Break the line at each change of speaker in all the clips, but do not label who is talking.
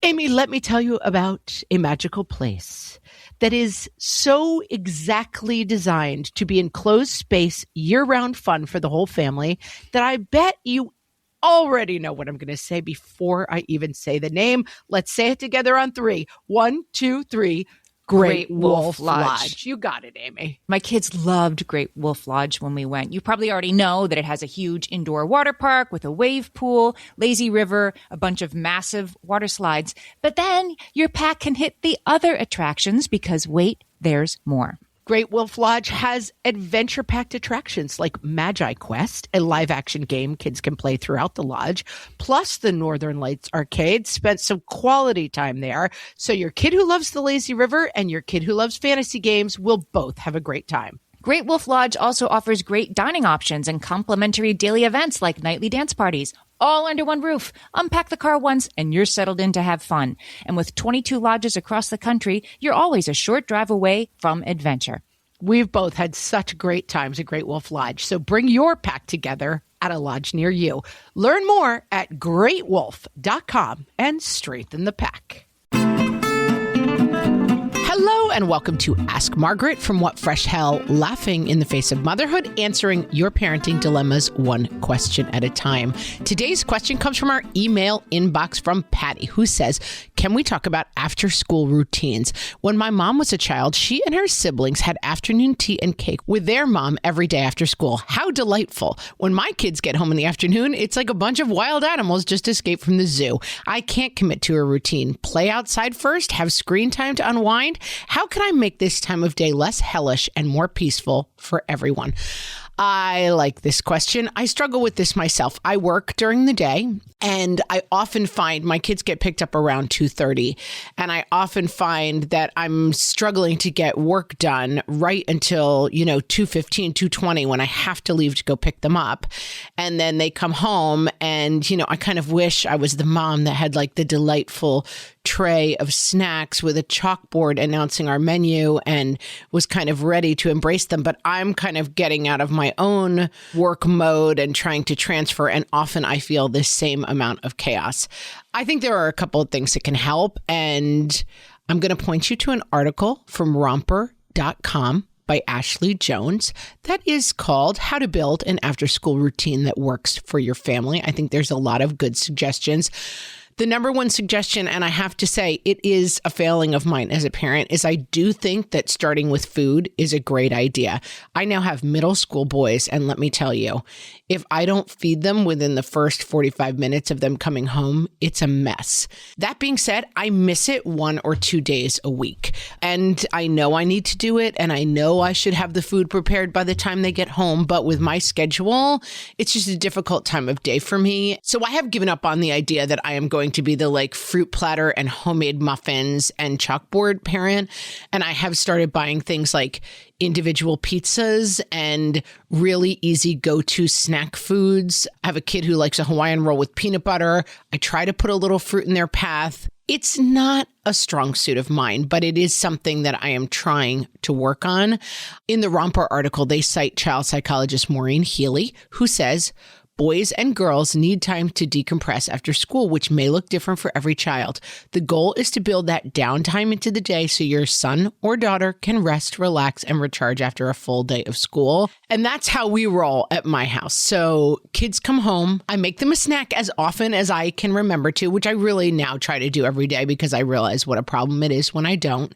Amy, let me tell you about a magical place that is so exactly designed to be enclosed space, year-round fun for the whole family that I bet you already know what I'm going to say before I even say the name. Let's say it together on 3. 1, 2, 3. Great Wolf Lodge. You got it, Amy.
My kids loved Great Wolf Lodge when we went. You probably already know that it has a huge indoor water park with a wave pool, lazy river, a bunch of massive water slides. But then your pack can hit the other attractions because wait, there's more.
Great Wolf Lodge has adventure-packed attractions like Magi Quest, a live-action game kids can play throughout the lodge, plus the Northern Lights Arcade. Spent some quality time there, so your kid who loves the lazy river and your kid who loves fantasy games will both have a great time.
Great Wolf Lodge also offers great dining options and complimentary daily events like nightly dance parties, all under one roof. Unpack the car once and you're settled in to have fun. And with 22 lodges across the country, you're always a short drive away from adventure.
We've both had such great times at Great Wolf Lodge, so bring your pack together at a lodge near you. Learn more at greatwolf.com and strengthen the pack. Hello and welcome to Ask Margaret from What Fresh Hell, laughing in the face of motherhood, answering your parenting dilemmas one question at a time. Today's question comes from our email inbox from Patti, who says, can we talk about after-school routines? When my mom was a child, she and her siblings had afternoon tea and cake with their mom every day after school. How delightful. When my kids get home in the afternoon, it's like a bunch of wild animals just escaped from the zoo. I can't commit to a routine. Play outside first, have screen time to unwind. How can I make this time of day less hellish and more peaceful for everyone? I like this question. I struggle with this myself. I work during the day and I often find my kids get picked up around 2:30, and I often find that I'm struggling to get work done right until, 2:15, 2:20 when I have to leave to go pick them up. And then they come home and, I kind of wish I was the mom that had like the delightful tray of snacks with a chalkboard announcing our menu and was kind of ready to embrace them. But I'm kind of getting out of my own work mode and trying to transfer. And often I feel this same amount of chaos. I think there are a couple of things that can help. And I'm going to point you to an article from romper.com by Ashley Jones that is called How to Build an After-School Routine That Works for Your Family. I think there's a lot of good suggestions. The number one suggestion, and I have to say it is a failing of mine as a parent, is I do think that starting with food is a great idea. I now have middle school boys, and let me tell you, if I don't feed them within the first 45 minutes of them coming home, it's a mess. That being said, I miss it 1 or 2 days a week. And I know I need to do it, and I know I should have the food prepared by the time they get home, but with my schedule, it's just a difficult time of day for me. So I have given up on the idea that I am going to be the fruit platter and homemade muffins and chalkboard parent. And I have started buying things like individual pizzas and really easy go-to snack foods. I have a kid who likes a Hawaiian roll with peanut butter. I try to put a little fruit in their path. It's not a strong suit of mine, but it is something that I am trying to work on. In the Romper article, they cite child psychologist Maureen Healy, who says, boys and girls need time to decompress after school, which may look different for every child. The goal is to build that downtime into the day so your son or daughter can rest, relax, and recharge after a full day of school. And that's how we roll at my house. So kids come home. I make them a snack as often as I can remember to, which I really now try to do every day because I realize what a problem it is when I don't.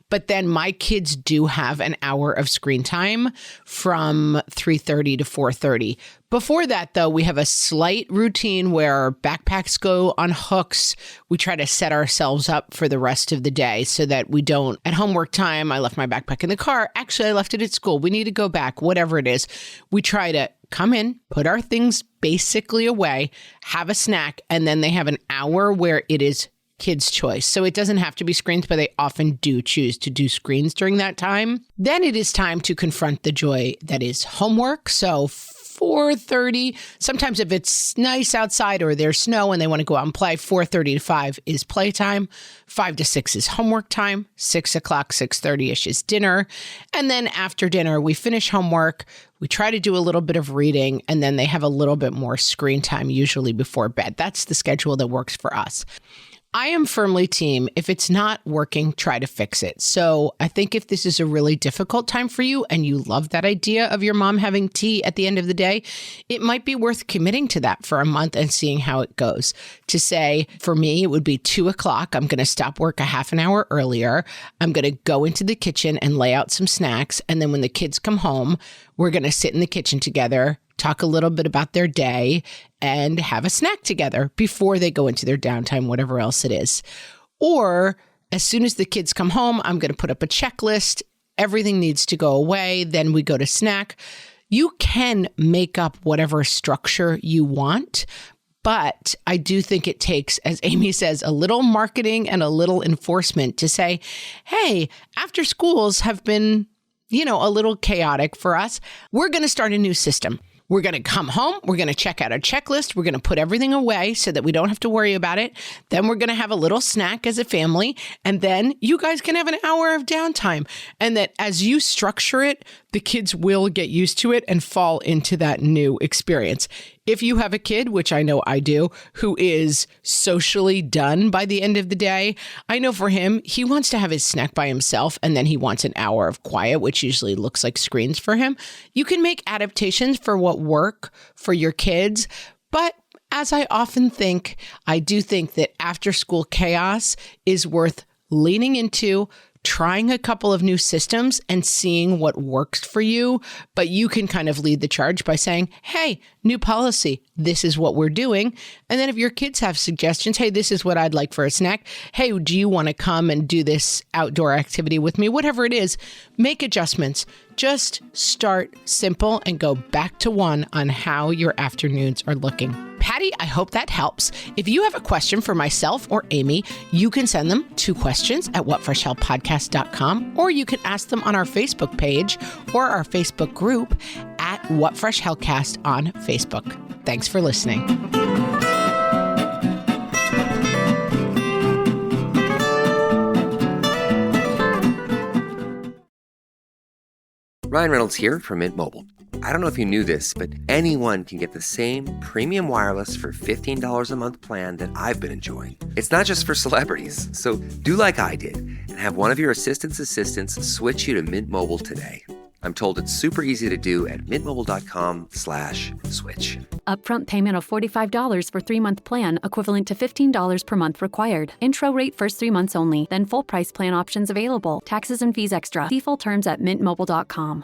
But then my kids do have an hour of screen time from 3:30 to 4:30. Before that, though, we have a slight routine where our backpacks go on hooks. We try to set ourselves up for the rest of the day so that we don't, at homework time, I left my backpack in the car. Actually, I left it at school. We need to go back, whatever it is. We try to come in, put our things basically away, have a snack, and then they have an hour where it is kids' choice. So it doesn't have to be screens, but they often do choose to do screens during that time. Then it is time to confront the joy that is homework. So 4:30. Sometimes if it's nice outside or there's snow and they want to go out and play, 4:30 to 5 is playtime. 5 to 6 is homework time. 6 o'clock, 6:30-ish is dinner. And then after dinner, we finish homework. We try to do a little bit of reading, and then they have a little bit more screen time, usually before bed. That's the schedule that works for us. I am firmly team. If it's not working, try to fix it. So I think if this is a really difficult time for you and you love that idea of your mom having tea at the end of the day, it might be worth committing to that for a month and seeing how it goes. To say, for me, it would be 2:00. I'm going to stop work a half an hour earlier. I'm going to go into the kitchen and lay out some snacks. And then when the kids come home, we're going to sit in the kitchen together, talk a little bit about their day, and have a snack together before they go into their downtime, whatever else it is. Or as soon as the kids come home, I'm going to put up a checklist. Everything needs to go away. Then we go to snack. You can make up whatever structure you want, but I do think it takes, as Amy says, a little marketing and a little enforcement to say, hey, after schools have been, a little chaotic for us, we're going to start a new system. We're going to come home. We're going to check out our checklist. We're going to put everything away so that we don't have to worry about it. Then we're going to have a little snack as a family. And then you guys can have an hour of downtime. And that as you structure it, the kids will get used to it and fall into that new experience. If you have a kid, which I know I do, who is socially done by the end of the day, I know for him, he wants to have his snack by himself, and then he wants an hour of quiet, which usually looks like screens for him. You can make adaptations for what work for your kids, but as I often think, I do think that after school chaos is worth leaning into, trying a couple of new systems and seeing what works for you. But you can kind of lead the charge by saying, hey, new policy, this is what we're doing. And then if your kids have suggestions, hey, this is what I'd like for a snack. Hey, do you want to come and do this outdoor activity with me? Whatever it is, make adjustments. Just start simple and go back to one on how your afternoons are looking. Patti, I hope that helps. If you have a question for myself or Amy, you can send them to questions@whatfreshhellpodcast.com, or you can ask them on our Facebook page or our Facebook group at What Fresh Hellcast on Facebook. Thanks for listening.
Ryan Reynolds here from Mint Mobile. I don't know if you knew this, but anyone can get the same premium wireless for $15 a month plan that I've been enjoying. It's not just for celebrities. So do like I did and have one of your assistants switch you to Mint Mobile today. I'm told it's super easy to do at mintmobile.com/switch.
Upfront payment of $45 for 3-month plan, equivalent to $15 per month required. Intro rate first 3 months only, then full price plan options available. Taxes and fees extra. See full terms at mintmobile.com.